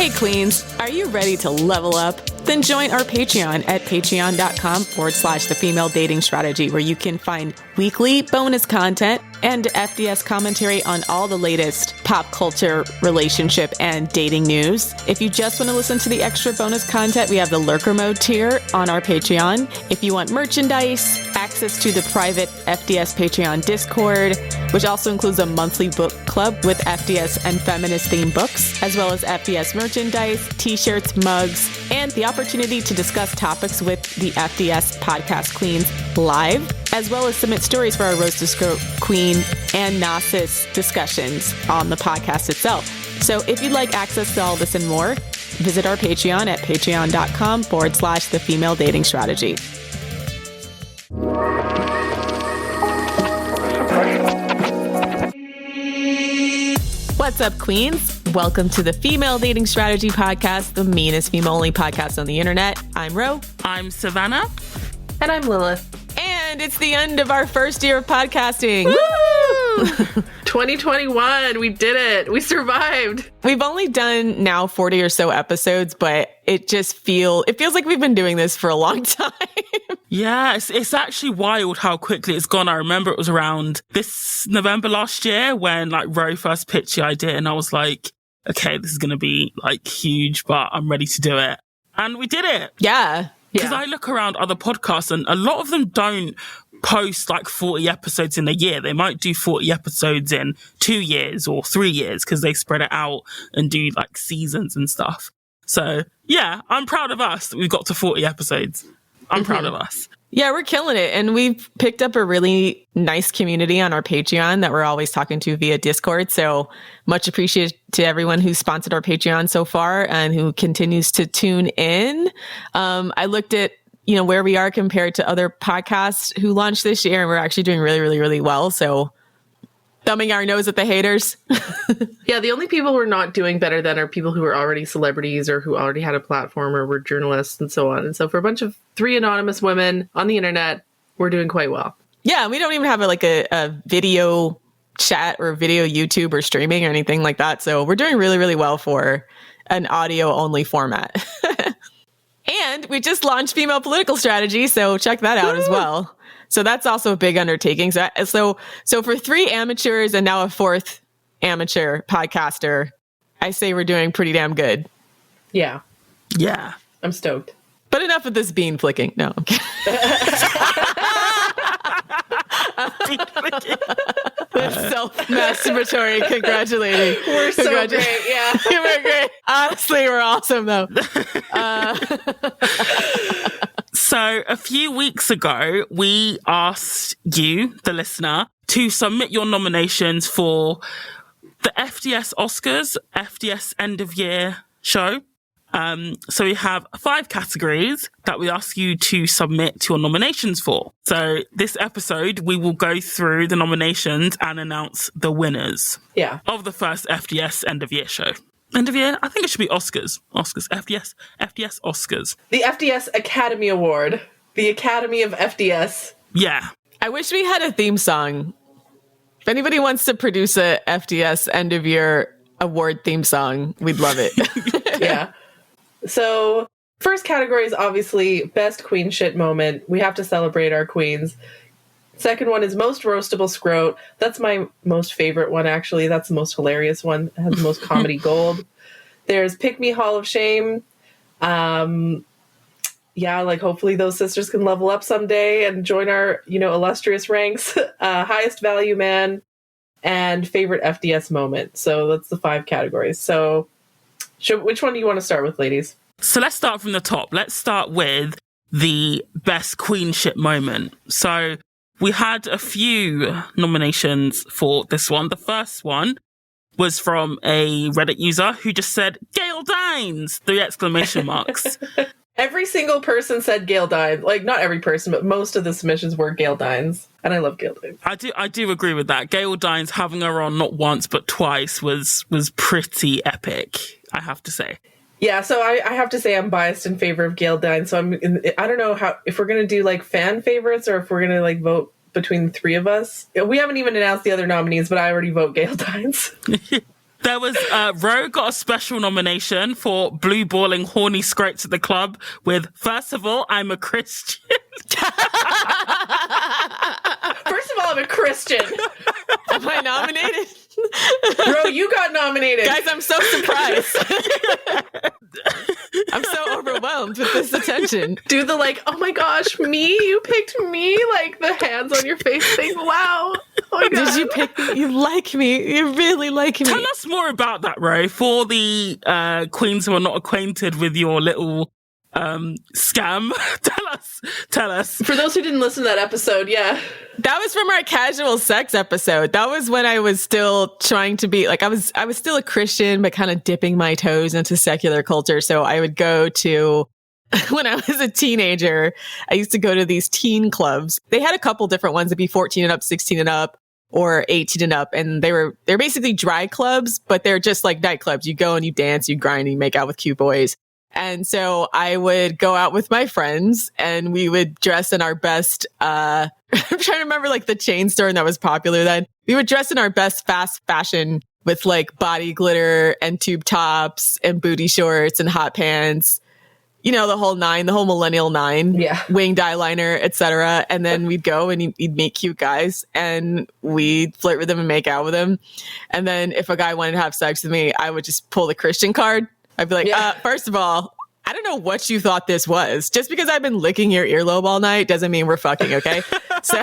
Hey Queens, are you ready to level up? Then join our Patreon at patreon.com/The Female Dating Strategy, where you can find weekly bonus content and FDS commentary on all the latest pop culture, relationship, and dating news. If you just want to listen to the extra bonus content, we have the Lurker Mode tier on our Patreon. If you want merchandise, access to the private FDS Patreon Discord, which also includes a monthly book club with FDS and feminist-themed books, as well as FDS merchandise, t-shirts, mugs, and the opportunity to discuss topics with the FDS podcast queens live, as well as submit stories for our Roast to Scrote Queen and Gnosis discussions on the podcast itself. So if you'd like access to all this and more, visit our Patreon at patreon.com/The Female Dating Strategy. What's up, Queens? Welcome to the Female Dating Strategy Podcast, the meanest female-only podcast on the internet. I'm Ro. I'm Savannah. And I'm Lilith. And it's the end of our first year of podcasting. Woo! 2021, we did it. We survived. We've only done now 40 or so episodes, but it feels like we've been doing this for a long time. Yeah, it's actually wild how quickly it's gone. I remember it was around this November last year when Ro first pitched the idea, and I was like, okay, this is going to be huge, but I'm ready to do it. And we did it. Yeah. Because I look around other podcasts and a lot of them don't post 40 episodes in a year. They might do 40 episodes in 2 years or 3 years because they spread it out and do seasons and stuff. So yeah, I'm proud of us that we've got to 40 episodes. I'm proud of us. Yeah, we're killing it. And we've picked up a really nice community on our Patreon that we're always talking to via Discord. So much appreciated to everyone who sponsored our Patreon so far and who continues to tune in. I looked at, where we are compared to other podcasts who launched this year, and we're actually doing really, really, really well. So thumbing our nose at the haters. Yeah, the only people we're not doing better than are people who are already celebrities or who already had a platform or were journalists and so on. And so for a bunch of 3 anonymous women on the internet, we're doing quite well. Yeah, we don't even have a video chat or video YouTube or streaming or anything like that. So we're doing really, really well for an audio only format. And we just launched Female Political Strategy, so check that out as well. So that's also a big undertaking. So for 3 amateurs and now a 4th amateur podcaster, I say we're doing pretty damn good. Yeah. Yeah. I'm stoked. But enough of this bean flicking. No, I'm kidding. Self-masturbatory congratulating. We're so great, yeah. We're great. Honestly, we're awesome, though. So a few weeks ago, we asked you, the listener, to submit your nominations for the FDS Oscars, FDS End of Year show. So we have 5 categories that we ask you to submit your nominations for. So this episode, we will go through the nominations and announce the winners of the first FDS End of Year show. End of year? I think it should be Oscars. FDS Oscars. The FDS Academy Award. The Academy of FDS. Yeah. I wish we had a theme song. If anybody wants to produce a FDS End of Year award theme song, we'd love it. Yeah. So first category is obviously best queen shit moment. We have to celebrate our queens. Second one is most roastable scrote. That's my most favorite one, actually. That's the most hilarious one. It has the most comedy gold. There's Pick Me Hall of Shame. Hopefully those sisters can level up someday and join our, illustrious ranks. Highest value man and favorite FDS moment. So that's the 5 categories. So which one do you want to start with, ladies? So let's start from the top. Let's start with the best queen shit moment. So we had a few nominations for this one. The first one was from a Reddit user who just said, Gail Dines! 3 exclamation marks. Every single person said Gail Dines. Not every person, but most of the submissions were Gail Dines. And I love Gail Dines. I do agree with that. Gail Dines having her on not once but twice was pretty epic, I have to say. Yeah, so I have to say I'm biased in favor of Gail Dines. So I don't know if we're going to do fan favorites or if we're going to vote between the 3 of us. We haven't even announced the other nominees, but I already vote Gail Dines. There was, Ro got a special nomination for blue balling horny scrotes at the club with, first of all, I'm a Christian. First of all, I'm a Christian. Am I nominated? Bro, you got nominated. Guys, I'm so surprised. I'm so overwhelmed with this attention. Do the like, oh my gosh, me? You picked me? Like the hands on your face thing. Wow. Oh my God. Did you pick me? You like me. You really like me. Tell us more about that, Ro, for the queens who are not acquainted with your little scam. Tell us. For those who didn't listen to that episode, yeah. That was from our casual sex episode. That was when I was still trying to be like, I was still a Christian, but kind of dipping my toes into secular culture. So I would go to, when I was a teenager, I used to go to these teen clubs. They had a couple different ones. It'd be 14 and up, 16 and up, or 18 and up. And they're basically dry clubs, but they're just like nightclubs. You go and you dance, you grind, and you make out with cute boys. And so I would go out with my friends and we would dress in our best, I'm trying to remember like the chain store that was popular then. We would dress in our best fast fashion with like body glitter and tube tops and booty shorts and hot pants. You know, the whole millennial nine, yeah, winged eyeliner, etc. And then we'd go and you'd meet cute guys and we'd flirt with them and make out with them. And then if a guy wanted to have sex with me, I would just pull the Christian card. I'd be like, first of all, I don't know what you thought this was. Just because I've been licking your earlobe all night doesn't mean we're fucking, okay? So,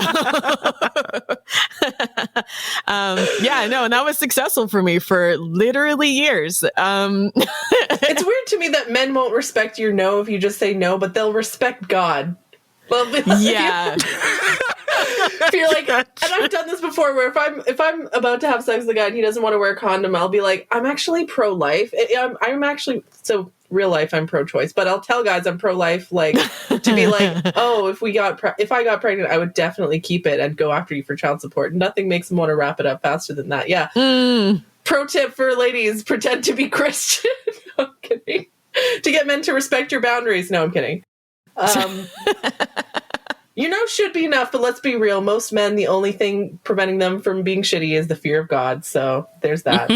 and that was successful for me for literally years. It's weird to me that men won't respect your no if you just say no, but they'll respect God. Well, yeah. If you're like, and I've done this before, where if I'm about to have sex with a guy and he doesn't want to wear a condom, I'll be like, I'm actually pro-life. I'm actually, so real life, I'm pro-choice, but I'll tell guys I'm pro-life, like to be like, oh, if I got pregnant, I would definitely keep it and go after you for child support. Nothing makes them want to wrap it up faster than that. Yeah. Pro tip for ladies: pretend to be Christian. No, I'm kidding. To get men to respect your boundaries. No, I'm kidding. Should be enough, but let's be real. Most men, the only thing preventing them from being shitty is the fear of God. So there's that.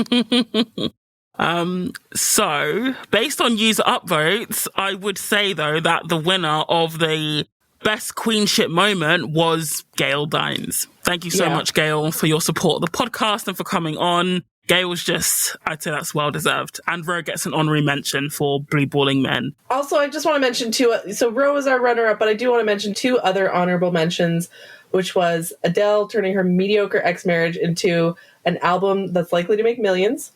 So based on user upvotes, I would say though that the winner of the best queenship moment was Gail Dines. Thank you so much, Gail, for your support of the podcast and for coming on. Gail was just, I'd say that's well deserved. And Ro gets an honorary mention for blue balling men. Also, I just want to mention two. So Ro is our runner-up, but I do want to mention two other honorable mentions, which was Adele turning her mediocre ex-marriage into an album that's likely to make millions,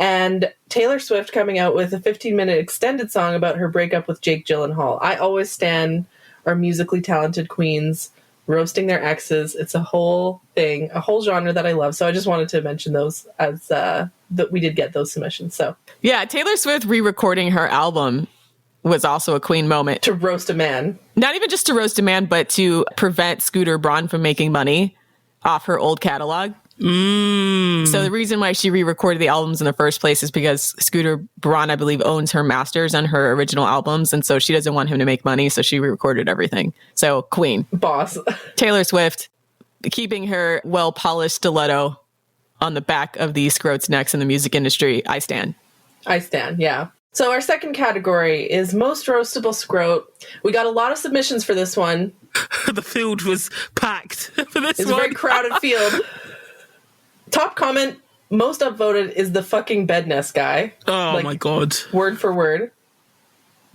and Taylor Swift coming out with a 15-minute extended song about her breakup with Jake Gyllenhaal. I always stand our musically talented queens roasting their exes. It's a whole thing, a whole genre that I love. So I just wanted to mention those as that we did get those submissions. So yeah, Taylor Swift re-recording her album was also a queen moment. To roast a man. Not even just to roast a man, but to prevent Scooter Braun from making money off her old catalog. So the reason why she re-recorded the albums in the first place is because Scooter Braun, I believe, owns her masters on her original albums. And so she doesn't want him to make money. So she re-recorded everything. So queen. Boss. Taylor Swift, keeping her well-polished stiletto on the back of the Scrote's necks in the music industry. I stand. Yeah. So our second category is most roastable Scrote. We got a lot of submissions for this one. The field was packed for this one. It's a very crowded field. Top comment, most upvoted, is the fucking bed nest guy. Oh my God. Word for word.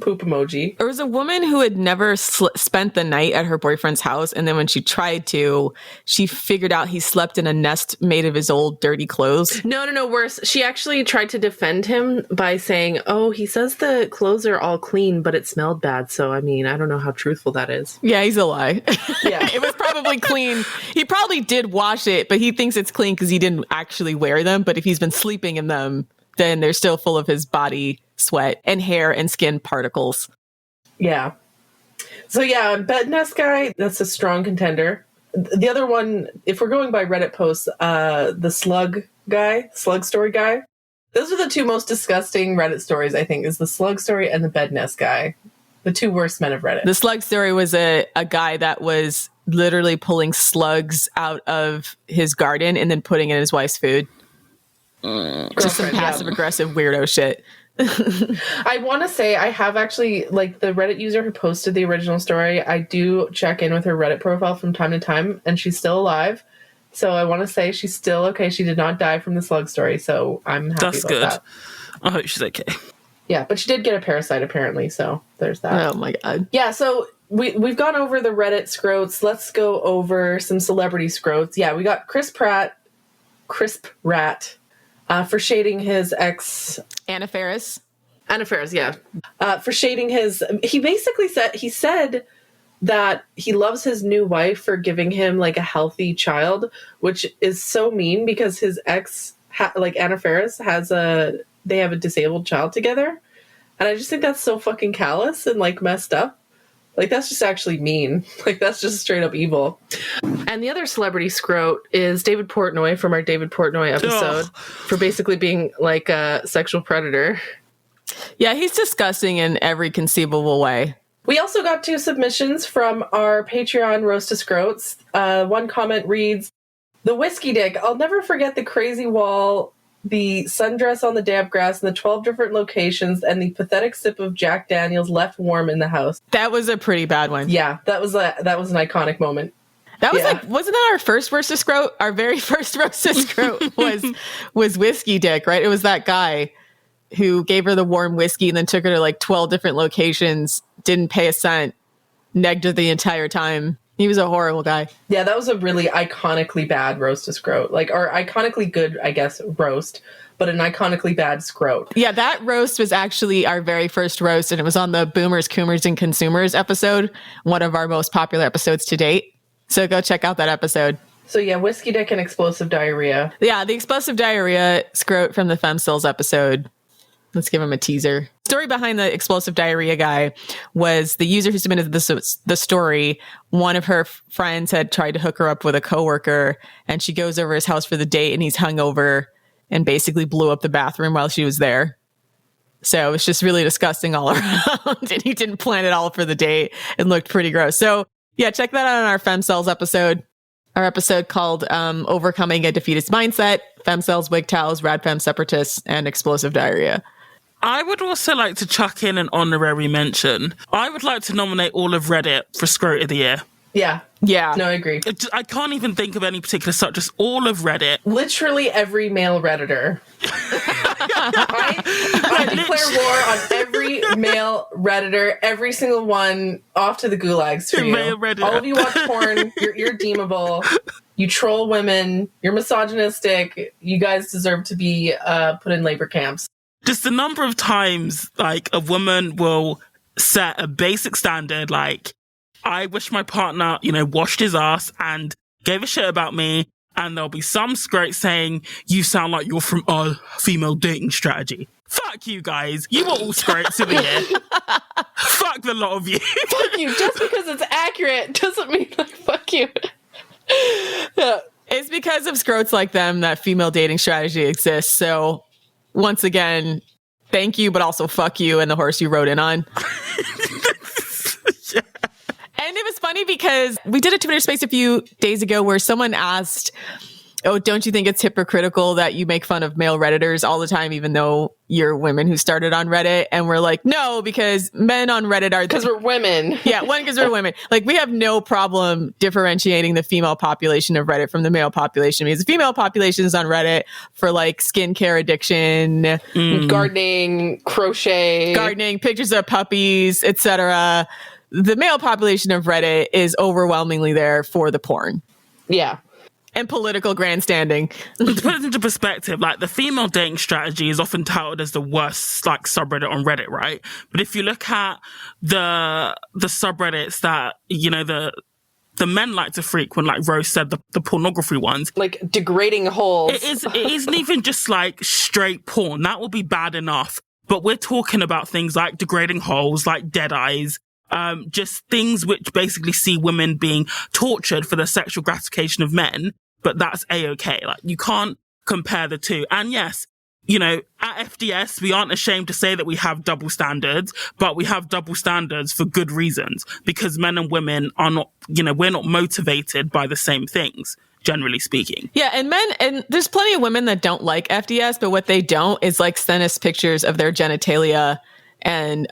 Poop emoji. There was a woman who had never spent the night at her boyfriend's house. And then when she tried to, she figured out he slept in a nest made of his old dirty clothes. No, worse. She actually tried to defend him by saying, oh, he says the clothes are all clean, but it smelled bad. So, I mean, I don't know how truthful that is. Yeah, he's a lie. Yeah. It was probably clean. He probably did wash it, but he thinks it's clean because he didn't actually wear them. But if he's been sleeping in them, then they're still full of his body sweat and hair and skin particles. Yeah. So yeah, bed nest guy, that's a strong contender. The other one, if we're going by Reddit posts, the slug story guy. Those are the two most disgusting Reddit stories, I think, is the slug story and the bed nest guy. The two worst men of Reddit. The slug story was a guy that was literally pulling slugs out of his garden and then putting it in his wife's food. Just some passive aggressive weirdo shit. I want to say I have actually, like, the Reddit user who posted the original story, I do check in with her Reddit profile from time to time, and she's still alive. So I want to say she's still okay. She did not die from the slug story, so I'm happy That's about good. that. I hope she's okay. Yeah, but she did get a parasite apparently, so there's that. Oh my God. Yeah, so we've gone over the Reddit Scrotes. Let's go over some celebrity Scrotes. Yeah, we got Crisp Rat, for shading his ex... Anna Faris, yeah. For shading his... He said that he loves his new wife for giving him, like, a healthy child, which is so mean because his ex, Anna Faris, they have a disabled child together. And I just think that's so fucking callous and, like, messed up. Like, that's just actually mean. Like, that's just straight up evil. And the other celebrity Scrote is David Portnoy from our David Portnoy episode for basically being, like, a sexual predator. Yeah, he's disgusting in every conceivable way. We also got 2 submissions from our Patreon Roast to Scrotes. One comment reads, "The whiskey dick. I'll never forget the crazy wall, the sundress on the damp grass, and the 12 different locations, and the pathetic sip of Jack Daniels left warm in the house." That was a pretty bad one. Yeah, that was an iconic moment. That was wasn't that our first roast to Scrote? Our very first roast to Scrote was whiskey dick, right? It was that guy who gave her the warm whiskey and then took her to like 12 different locations, didn't pay a cent, negged her the entire time. He was a horrible guy. Yeah, that was a really iconically bad roast to Scrote. Like, or iconically good, I guess, roast, but an iconically bad Scrote. Yeah, that roast was actually our very first roast, and it was on the Boomers, Coomers, and Consumers episode, one of our most popular episodes to date. So go check out that episode. So yeah, whiskey dick and explosive diarrhea. Yeah, the explosive diarrhea Scrote from the Femcells episode. Let's give him a teaser. Story behind the explosive diarrhea guy was the user who submitted the story. One of her friends had tried to hook her up with a coworker, and she goes over his house for the date, and he's hungover and basically blew up the bathroom while she was there. So it was just really disgusting all around, and he didn't plan it all for the date and looked pretty gross. So yeah, check that out on our Femcells episode. Our episode called Overcoming a Defeatist Mindset, Femcells, Wig Towels, Rad Femme Separatists, and Explosive Diarrhea. I would also like to chuck in an honorary mention. I would like to nominate all of Reddit for Scrote of the Year. Yeah. Yeah. No, I agree. I can't even think of any particular subject, just all of Reddit. Literally every male Redditor. I declare war on every male Redditor, every single one, off to the gulags for you. Male Redditor. All of you watch porn, you're irredeemable, you troll women, you're misogynistic, you guys deserve to be put in labor camps. Just the number of times, like, a woman will set a basic standard, like, I wish my partner, washed his ass and gave a shit about me, and there'll be some Scrote saying, you sound like you're from our female dating strategy. Fuck you guys. You were all Scrotes of the year. Fuck the lot of you. Fuck you. Just because it's accurate doesn't mean, like, fuck you. Yeah. It's because of Scrotes like them that female dating strategy exists. So once again, thank you, but also fuck you and the horse you rode in on. Yeah. And it was funny because we did a Twitter space a few days ago where someone asked, oh, don't you think it's hypocritical that you make fun of male Redditors all the time, even though you're women who started on Reddit? And we're like, no, because men on Reddit are... Because we're women. Yeah, because we're women. Like, we have no problem differentiating the female population of Reddit from the male population, because the female population is on Reddit for, like, skincare addiction, gardening, crochet, pictures of puppies, etc. The male population of Reddit is overwhelmingly there for the porn. Yeah. And political grandstanding. To put it into perspective, like, the female dating strategy is often touted as the worst, like, subreddit on Reddit, right? But if you look at the subreddits that, the men like to frequent, like Rose said, the pornography ones. Like, degrading holes. It isn't even just, like, straight porn. That will be bad enough. But we're talking about things like degrading holes, like dead eyes, just things which basically see women being tortured for the sexual gratification of men. But that's A-okay. Like, you can't compare the two. And yes, at FDS, we aren't ashamed to say that we have double standards, but we have double standards for good reasons, because men and women are not, we're not motivated by the same things. generally speaking. Yeah, and men, and there's plenty of women that don't like FDS, but what they don't is like send us pictures of their genitalia and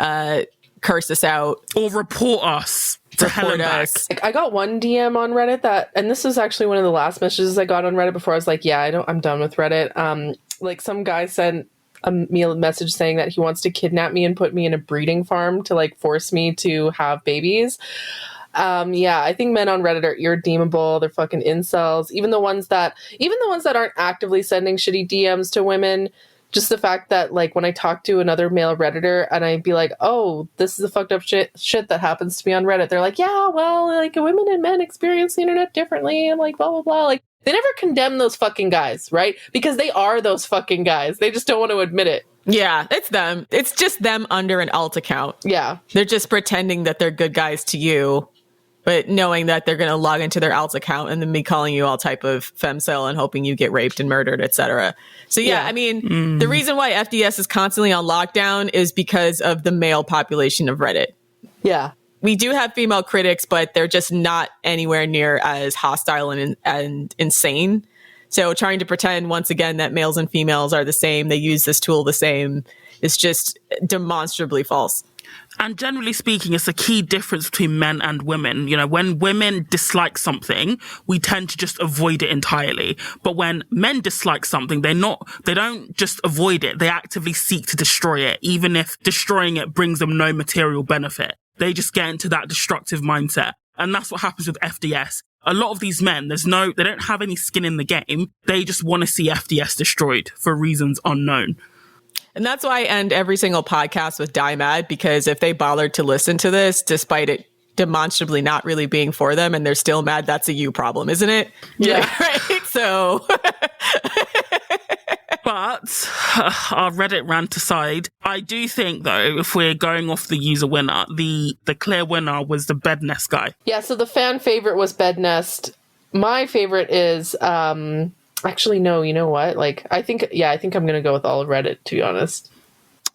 curse us out. Or report us to hell and back. Like, I got one DM on Reddit that, and this was actually one of the last messages I got on Reddit before I was like, yeah, I'm done with Reddit. Like some guy sent me a message saying that he wants to kidnap me and put me in a breeding farm to like force me to have babies. Yeah, I think men on Reddit are irredeemable. They're fucking incels. Even the ones that aren't actively sending shitty DMs to women. Just the fact that, like, when I talk to another male Redditor and I'd be like, oh, this is the fucked up shit that happens to me on Reddit. They're like, yeah, well, like, women and men experience the internet differently and, like, blah, blah, blah. Like, they never condemn those fucking guys, right? Because they are those fucking guys. They just don't want to admit it. Yeah, it's them. It's just them under an alt account. Yeah. They're just pretending that they're good guys to you, but knowing that they're going to log into their alt account and then be calling you all type of femcel and hoping you get raped and murdered, etc. So yeah, I mean, the reason why FDS is constantly on lockdown is because of the male population of Reddit. Yeah. We do have female critics, but they're just not anywhere near as hostile and insane. So trying to pretend once again that males and females are the same, they use this tool the same, is just demonstrably false. And generally speaking, it's a key difference between men and women. You know, when women dislike something, we tend to just avoid it entirely. But when men dislike something, they don't just avoid it. They actively seek to destroy it, even if destroying it brings them no material benefit. They just get into that destructive mindset. And that's what happens with FDS. A lot of these men, they don't have any skin in the game. They just want to see FDS destroyed for reasons unknown. And that's why I end every single podcast with Die Mad, because if they bothered to listen to this, despite it demonstrably not really being for them, and they're still mad, that's a you problem, isn't it? Yeah. Right? So... But our Reddit rant aside, I do think, though, if we're going off the user winner, the clear winner was the bed nest guy. Yeah, so the fan favorite was bed nest. My favorite is... Actually, no, you know what? Like, I think I'm going to go with all of Reddit, to be honest.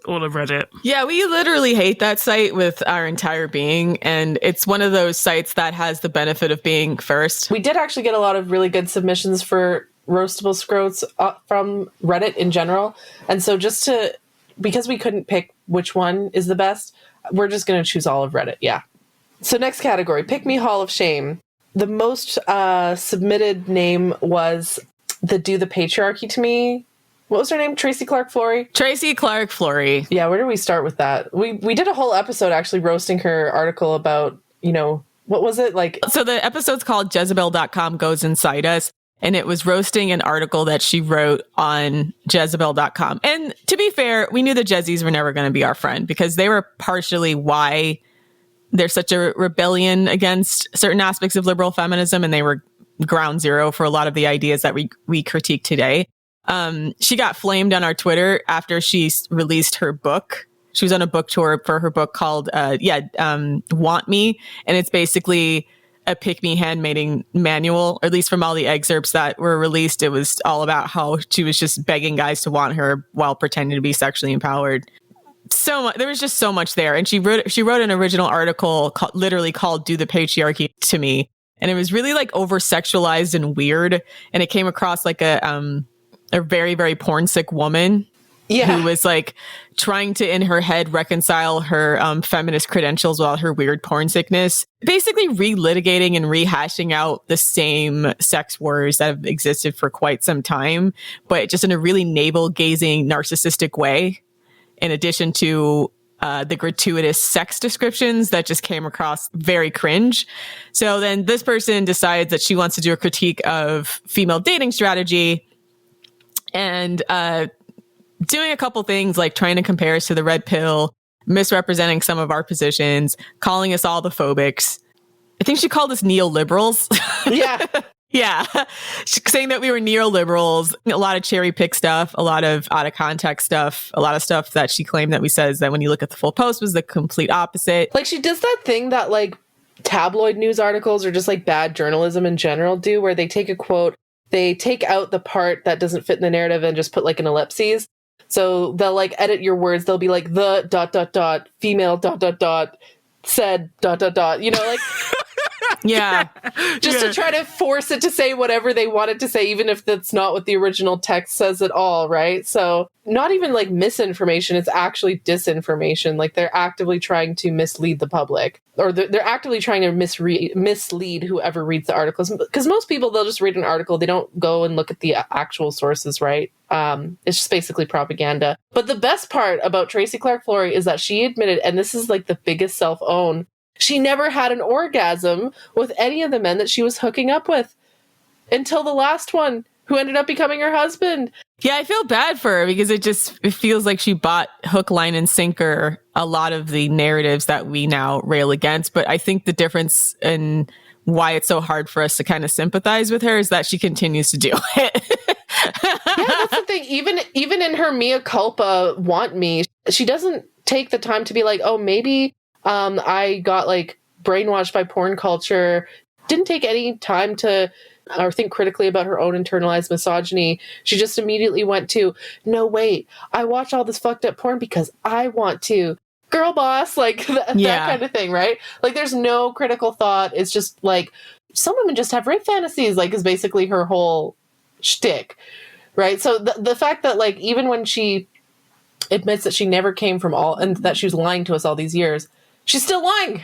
All of Reddit. Yeah, we literally hate that site with our entire being. And it's one of those sites that has the benefit of being first. We did actually get a lot of really good submissions for roastable scrotes from Reddit in general. And so because we couldn't pick which one is the best, we're just going to choose all of Reddit. Yeah. So next category, Pick Me Hall of Shame. The most submitted name was the Do the Patriarchy to Me. What was her name? Tracy Clark Flory? Tracy Clark Flory. Yeah, where do we start with that? We did a whole episode actually roasting her article about, what was it? Like, so the episode's called Jezebel.com Goes Inside Us, and it was roasting an article that she wrote on Jezebel.com. And to be fair, we knew the Jezzies were never going to be our friend because they were partially why there's such a rebellion against certain aspects of liberal feminism, and they were ground zero for a lot of the ideas that we critique today. She got flamed on our Twitter after she released her book. She was on a book tour for her book called Want Me, and it's basically a pick me handmaiding manual, or at least from all the excerpts that were released. It was all about how she was just begging guys to want her while pretending to be sexually empowered. So much, there was just so much there, and she wrote an original article literally called "Do the Patriarchy to Me," and it was really like over sexualized and weird, and it came across like a very, very porn sick woman. Yeah. Who was like trying to, in her head, reconcile her feminist credentials with her weird porn sickness. Basically relitigating and rehashing out the same sex wars that have existed for quite some time, but just in a really navel-gazing, narcissistic way, in addition to the gratuitous sex descriptions that just came across very cringe. So then this person decides that she wants to do a critique of female dating strategy and doing a couple things like trying to compare us to the red pill, misrepresenting some of our positions, calling us all the phobics. I think she called us neoliberals. Yeah. Yeah. Saying that we were neoliberals, a lot of cherry pick stuff, a lot of out of context stuff, a lot of stuff that she claimed that we says that when you look at the full post was the complete opposite. Like she does that thing that like tabloid news articles or just like bad journalism in general do, where they take a quote, they take out the part that doesn't fit in the narrative and just put like an ellipses. So they'll like edit your words. They'll be like the ... female ... said ... like Yeah. Just to try to force it to say whatever they want it to say, even if that's not what the original text says at all, right? So not even like misinformation, it's actually disinformation. Like they're actively trying to mislead the public, or they're actively trying to mislead whoever reads the articles. Because most people, they'll just read an article, they don't go and look at the actual sources, right? It's just basically propaganda. But the best part about Tracy Clark Flory is that she admitted, and this is like the biggest self-own, she never had an orgasm with any of the men that she was hooking up with until the last one, who ended up becoming her husband. Yeah, I feel bad for her because it feels like she bought hook, line, and sinker a lot of the narratives that we now rail against. But I think the difference in why it's so hard for us to kind of sympathize with her is that she continues to do it. Yeah, that's the thing. Even in her mea culpa want me, she doesn't take the time to be like, oh, maybe I got like brainwashed by porn culture. Didn't take any time to or think critically about her own internalized misogyny. She just immediately went to, no, wait, I watch all this fucked up porn because I want to. Girl boss, like that kind of thing, right? Like there's no critical thought. It's just like some women just have rape fantasies, like is basically her whole shtick, right? So the fact that like even when she admits that she never came from all and that she was lying to us all these years, she's still lying.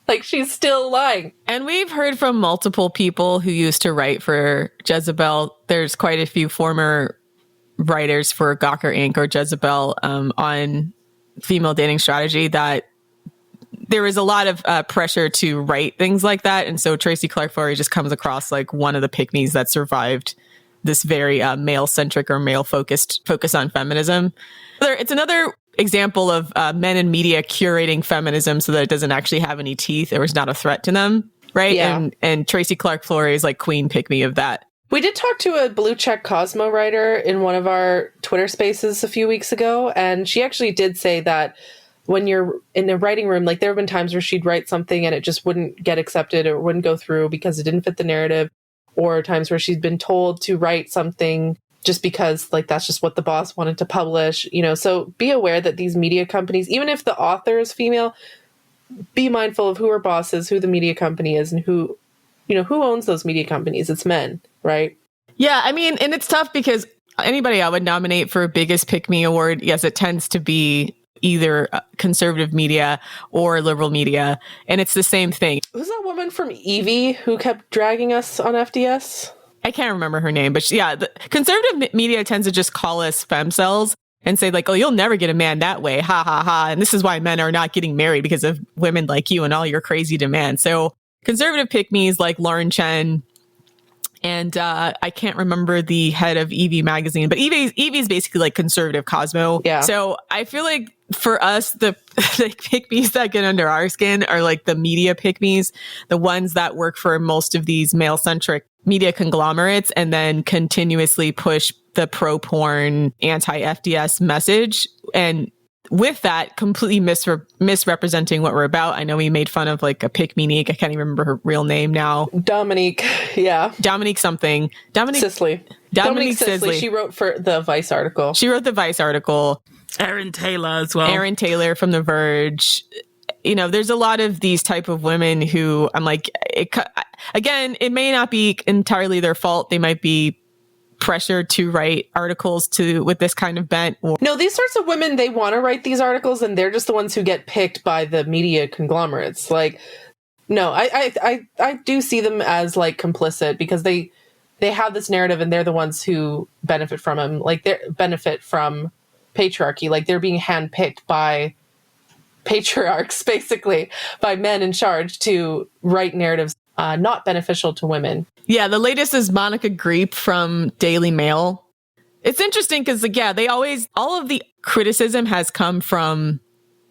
Like, she's still lying. And we've heard from multiple people who used to write for Jezebel. There's quite a few former writers for Gawker Inc. or Jezebel on female dating strategy that there is a lot of pressure to write things like that. And so Tracy Clark Flory just comes across like one of the pick-me's that survived this very male-centric or male-focused focus on feminism. It's another example of men in media curating feminism so that it doesn't actually have any teeth or is not a threat to them, right? Yeah. And Tracy Clark Flory is like queen pick-me of that. We did talk to a Blue Check Cosmo writer in one of our Twitter spaces a few weeks ago, and she actually did say that when you're in a writing room, like there have been times where she'd write something and it just wouldn't get accepted or wouldn't go through because it didn't fit the narrative, or times where she's been told to write something just because like that's just what the boss wanted to publish, you know. So be aware that these media companies, even if the author is female, be mindful of who her boss is, who the media company is, and who owns those media companies. It's men, right? Yeah, I mean, and it's tough because anybody I would nominate for biggest pick me award, yes, it tends to be either conservative media or liberal media, and it's the same thing. Who's that woman from Evie who kept dragging us on FDS? I can't remember her name, but the conservative media tends to just call us femcells and say like, oh, you'll never get a man that way. Ha ha ha. And this is why men are not getting married because of women like you and all your crazy demands. So conservative pick-me's like Lauren Chen and I can't remember the head of Evie magazine, but Evie is basically like conservative Cosmo. Yeah. So I feel like for us, the pick-me's that get under our skin are like the media pick-me's, the ones that work for most of these male-centric media conglomerates and then continuously push the pro-porn, anti-FDS message. And with that, completely misrepresenting what we're about. I know we made fun of like a pick-me-nique. I can't even remember her real name now. Dominique. Yeah. Dominique something. Dominique Sisley. She wrote for the Vice article. Erin Taylor as well. Erin Taylor from The Verge. You know, there's a lot of these type of women who I'm like, again, it may not be entirely their fault. They might be pressured to write articles with this kind of bent. No, these sorts of women, they want to write these articles and they're just the ones who get picked by the media conglomerates. Like, no, I do see them as like complicit because they have this narrative and they're the ones who benefit from them. Like they benefit from patriarchy. Like they're being handpicked by patriarchs, basically, by men in charge to write narratives not beneficial to women. Yeah, the latest is Monica Greep from Daily Mail. It's interesting because, like, yeah, all of the criticism has come from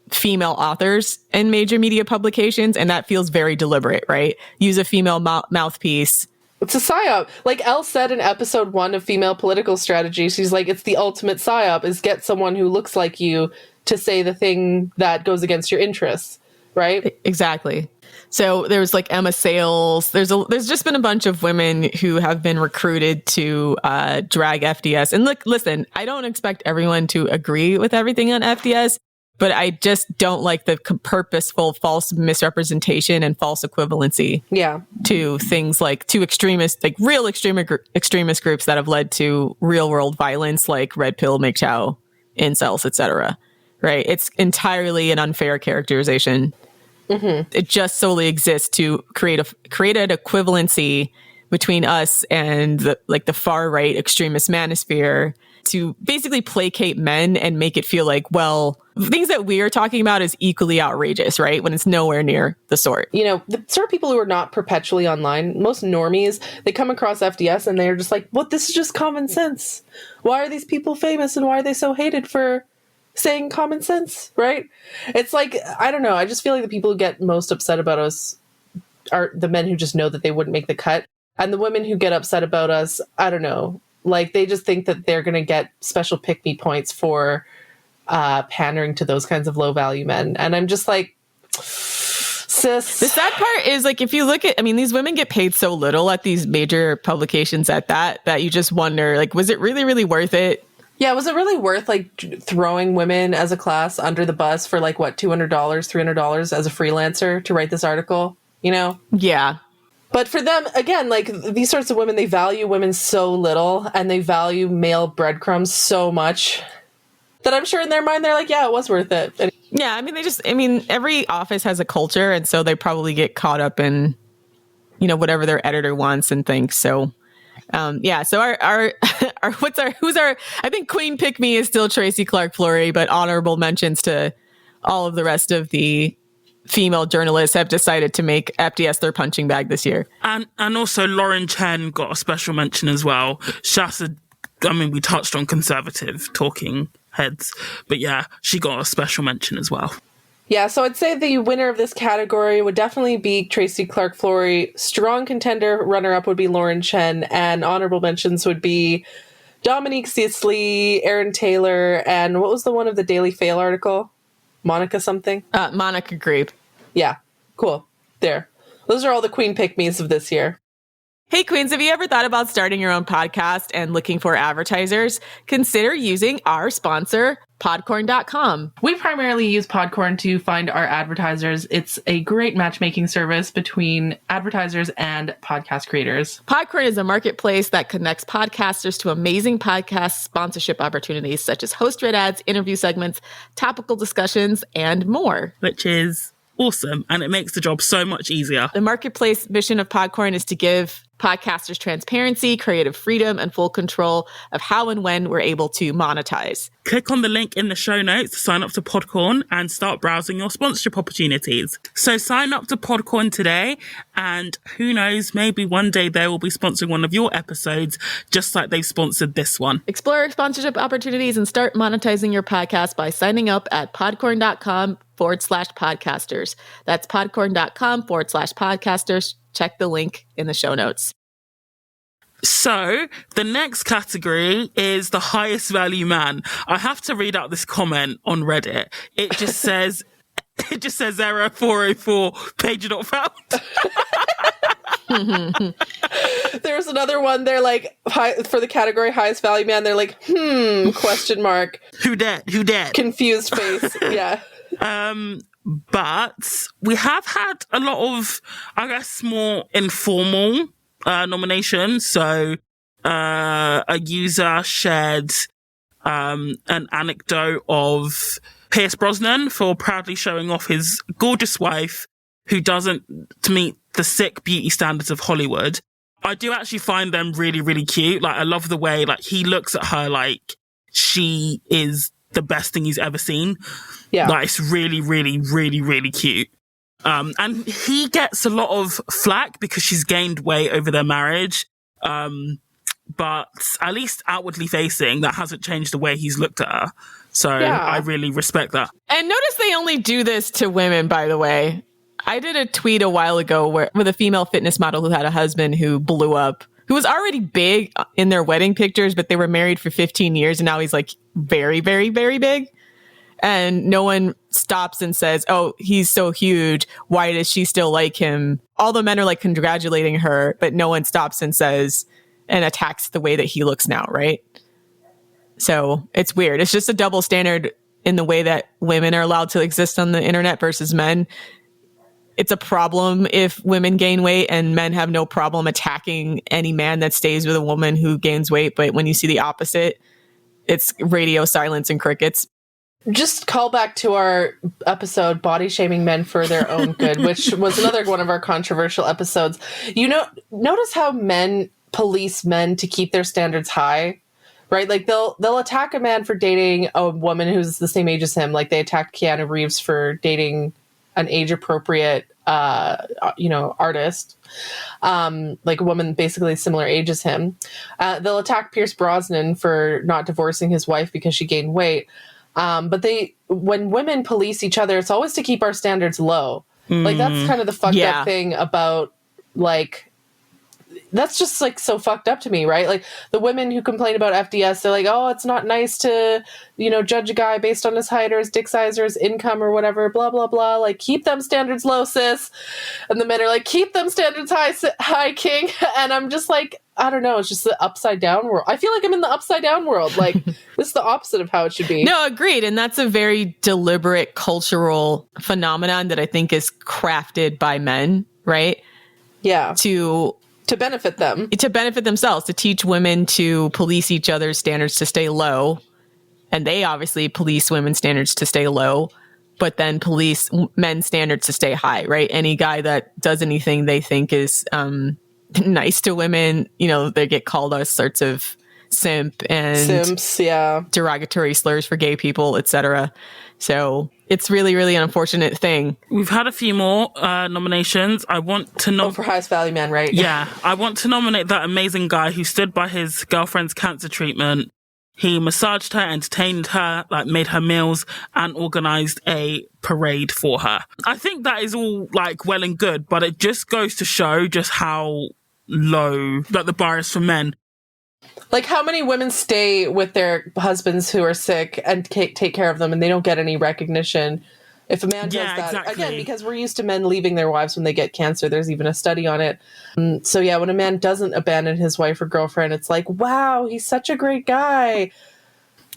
female authors in major media publications, and that feels very deliberate, right? Use a female mouthpiece. It's a psyop. Like Elle said in episode 1 of Female Political Strategy, she's like, it's the ultimate psyop is get someone who looks like you to say the thing that goes against your interests, right? Exactly. So there was like Emma Sales. There's just been a bunch of women who have been recruited to drag FDS. And look, listen, I don't expect everyone to agree with everything on FDS, but I just don't like the purposeful false misrepresentation and false equivalency to things like to extremist, like real extremist groups that have led to real world violence, like red pill, MGTOW, incels, etc. Right? It's entirely an unfair characterization. It just solely exists to create an equivalency between us and the far right extremist manosphere to basically placate men and make it feel like, well, things that we are talking about is equally outrageous, right? When it's nowhere near the sort. You know, the sort of people who are not perpetually online, most normies, they come across FDS and they're just like, what? This is just common sense. Why are these people famous and why are they so hated for saying common sense, right? It's like, I don't know. I just feel like the people who get most upset about us are the men who just know that they wouldn't make the cut. And the women who get upset about us, I don't know. Like, they just think that they're going to get special pick-me points for pandering to those kinds of low-value men. And I'm just like, sis. The sad part is, like, if you look at, I mean, these women get paid so little at these major publications at that you just wonder, like, was it really, really worth it? Yeah, was it really worth, like, throwing women as a class under the bus for, like, what, $200, $300 as a freelancer to write this article, you know? Yeah. But for them, again, like, these sorts of women, they value women so little, and they value male breadcrumbs so much that I'm sure in their mind, they're like, yeah, it was worth it. And yeah, I mean, every office has a culture, and so they probably get caught up in, you know, whatever their editor wants and thinks. So, so our I think Queen Pick Me is still Tracy Clark Flory, but honorable mentions to all of the rest of the female journalists have decided to make FDS their punching bag this year. And also Lauren Chen got a special mention as well. We touched on conservative talking heads, but yeah, she got a special mention as well. Yeah, so I'd say the winner of this category would definitely be Tracy Clark Flory. Strong contender runner-up would be Lauren Chen, and honorable mentions would be Dominique Sisley, Aaron Taylor, and what was the one of the Daily Fail article? Monica something? Monica Grape. Yeah, cool. There. Those are all the Queen Pick-Me's of this year. Hey, Queens, have you ever thought about starting your own podcast and looking for advertisers? Consider using our sponsor, Podcorn.com. We primarily use Podcorn to find our advertisers. It's a great matchmaking service between advertisers and podcast creators. Podcorn is a marketplace that connects podcasters to amazing podcast sponsorship opportunities, such as host-read ads, interview segments, topical discussions, and more. Which is awesome, and it makes the job so much easier. The marketplace mission of Podcorn is to give podcasters transparency, creative freedom, and full control of how and when we're able to monetize. Click on the link in the show notes to sign up to Podcorn and start browsing your sponsorship opportunities. So sign up to Podcorn today, and who knows, maybe one day they will be sponsoring one of your episodes, just like they've sponsored this one. Explore sponsorship opportunities and start monetizing your podcast by signing up at podcorn.com/podcasters. That's podcorn.com/podcasters. Check the link in the show notes. So the next category is the highest value man. I have to read out this comment on Reddit. It just says error 404, page not found. There's another one. They're like, for the category highest value man, they're like, question mark. Who dat? Confused face. Yeah. But we have had a lot of, I guess, more informal nominations. So a user shared an anecdote of Pierce Brosnan for proudly showing off his gorgeous wife who doesn't meet the sick beauty standards of Hollywood. I do actually find them really, really cute. Like, I love the way, like, he looks at her like she is the best thing he's ever seen. Yeah. Like, it's really, really, really, really cute. And he gets a lot of flack because she's gained weight over their marriage. But at least outwardly facing, that hasn't changed the way he's looked at her. So yeah. I really respect that. And notice they only do this to women, by the way. I did a tweet a while ago with a female fitness model who had a husband who blew up, who was already big in their wedding pictures, but they were married for 15 years and now he's like very, very, very big. And no one stops and says, oh, he's so huge. Why does she still like him? All the men are like congratulating her, but no one stops and says and attacks the way that he looks now, right? So it's weird. It's just a double standard in the way that women are allowed to exist on the internet versus men. It's a problem if women gain weight, and men have no problem attacking any man that stays with a woman who gains weight. But when you see the opposite, it's radio silence and crickets. Just call back to our episode, Body Shaming Men for Their Own Good, which was another one of our controversial episodes. Notice how men police men to keep their standards high, right? Like they'll attack a man for dating a woman who's the same age as him. Like they attacked Keanu Reeves for dating an age-appropriate, artist, like a woman basically similar age as him. They'll attack Pierce Brosnan for not divorcing his wife because she gained weight. But when women police each other, it's always to keep our standards low. Like that's kind of the fucked up thing about like, that's just like so fucked up to me, right? Like the women who complain about FDS, they're like, oh, it's not nice to, judge a guy based on his height or his dick size or his income or whatever, blah, blah, blah. Like keep them standards low, sis. And the men are like, keep them standards high, king. And I'm just like, I don't know. It's just the upside down world. I feel like I'm in the upside down world. Like this is the opposite of how it should be. No, agreed. And that's a very deliberate cultural phenomenon that I think is crafted by men, right? Yeah. To benefit them. To benefit themselves, to teach women to police each other's standards to stay low. And they obviously police women's standards to stay low, but then police men's standards to stay high, right? Any guy that does anything they think is nice to women, they get called all sorts of simps, derogatory slurs for gay people, etc. So it's really, really an unfortunate thing. We've had a few more nominations. I want to for highest value man, right? Yeah, I want to nominate that amazing guy who stood by his girlfriend's cancer treatment. He massaged her, entertained her, like made her meals, and organized a parade for her. I think that is all like well and good, but it just goes to show just how low that the bar is for men. Like how many women stay with their husbands who are sick and take care of them and they don't get any recognition. If a man does that, exactly. Again, because we're used to men leaving their wives when they get cancer. There's even a study on it. So yeah, when a man doesn't abandon his wife or girlfriend, it's like, wow, he's such a great guy.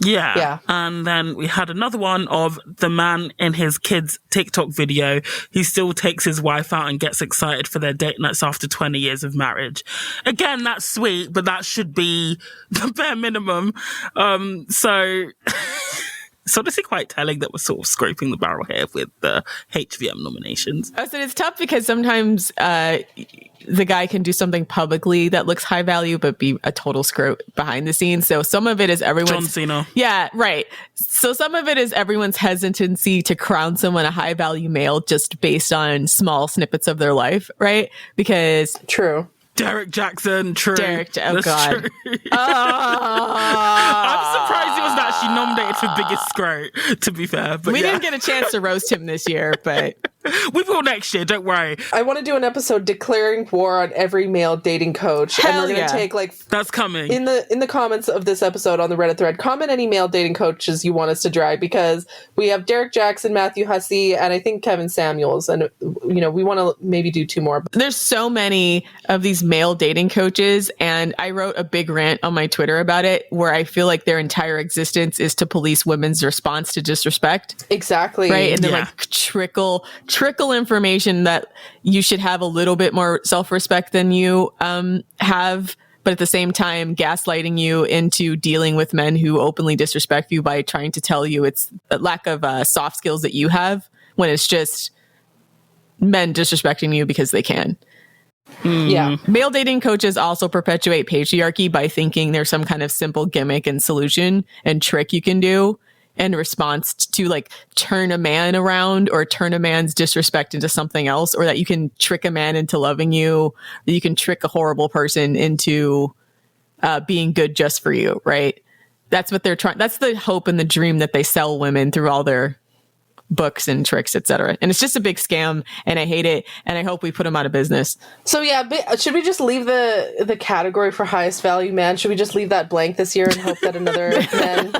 Yeah. And then we had another one of the man in his kid's TikTok video. He still takes his wife out and gets excited for their date nights after 20 years of marriage. Again, that's sweet, but that should be the bare minimum. So it's honestly quite telling that we're sort of scraping the barrel here with the HVM nominations. I said it's tough because sometimes the guy can do something publicly that looks high value, but be a total scrote behind the scenes. So some of it is everyone's... John Cena. Yeah, right. So some of it is everyone's hesitancy to crown someone a high value male just based on small snippets of their life, right? Because... True. Derek Jackson, true. Oh, God. True. I'm surprised he wasn't actually nominated for Biggest Scrote, to be fair. But we didn't get a chance to roast him this year, but... We will next year, don't worry. I want to do an episode declaring war on every male dating coach. Hell and we're going to take That's coming. In the comments of this episode on the Reddit thread, comment any male dating coaches you want us to drag, because we have Derek Jackson, Matthew Hussey, and I think Kevin Samuels. And, we want to maybe do 2 more. There's so many of these male dating coaches, and I wrote a big rant on my Twitter about it, where I feel like their entire existence is to police women's response to disrespect. Exactly. Right? And then trickle information that you should have a little bit more self-respect than you have, but at the same time gaslighting you into dealing with men who openly disrespect you by trying to tell you it's a lack of soft skills that you have, when it's just men disrespecting you because they can. Yeah. Male dating coaches also perpetuate patriarchy by thinking there's some kind of simple gimmick and solution and trick you can do in response to like turn a man around or turn a man's disrespect into something else, or that you can trick a man into loving you, or you can trick a horrible person into being good just for you, right? That's what they're trying. That's the hope and the dream that they sell women through all their books and tricks, etc. And it's just a big scam, and I hate it, and I hope we put them out of business. So yeah, should we just leave the category for highest value man? Should we just leave that blank this year and hope that another man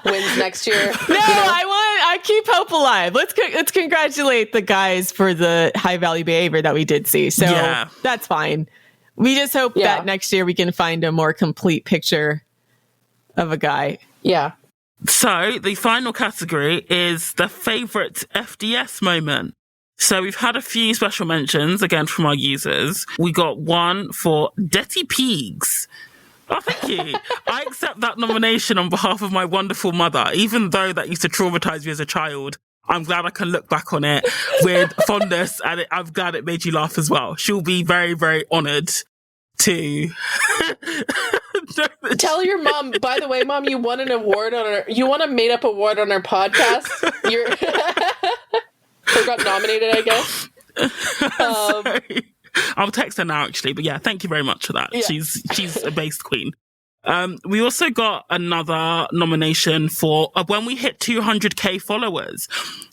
wins next year? No, I keep hope alive. Let's congratulate the guys for the high value behavior that we did see. So that's fine. We just hope that next year we can find a more complete picture of a guy. Yeah. So the final category is the favourite FDS moment. So we've had a few special mentions, again, from our users. We got one for Detty Peegs. Oh, thank you. I accept that nomination on behalf of my wonderful mother. Even though that used to traumatize me as a child, I'm glad I can look back on it with fondness, and I'm glad it made you laugh as well. She'll be very, very honoured to... Tell your mom, by the way, Mom, you won an award you won a made-up award on our podcast. You're... or got nominated, I guess. Sorry. I'll text her now, actually. But yeah, thank you very much for that. Yeah. She's a based queen. We also got another nomination for when we hit 200k followers.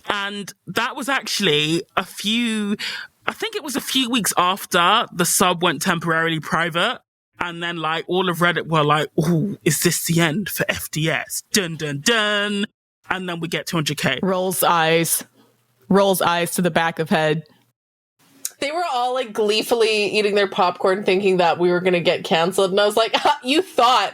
And that was actually I think it was a few weeks after the sub went temporarily private. And then like all of Reddit were like, oh, is this the end for FDS? Dun, dun, dun. And then we get 200k. Rolls eyes to the back of head. They were all like gleefully eating their popcorn thinking that we were going to get canceled. And I was like, you thought,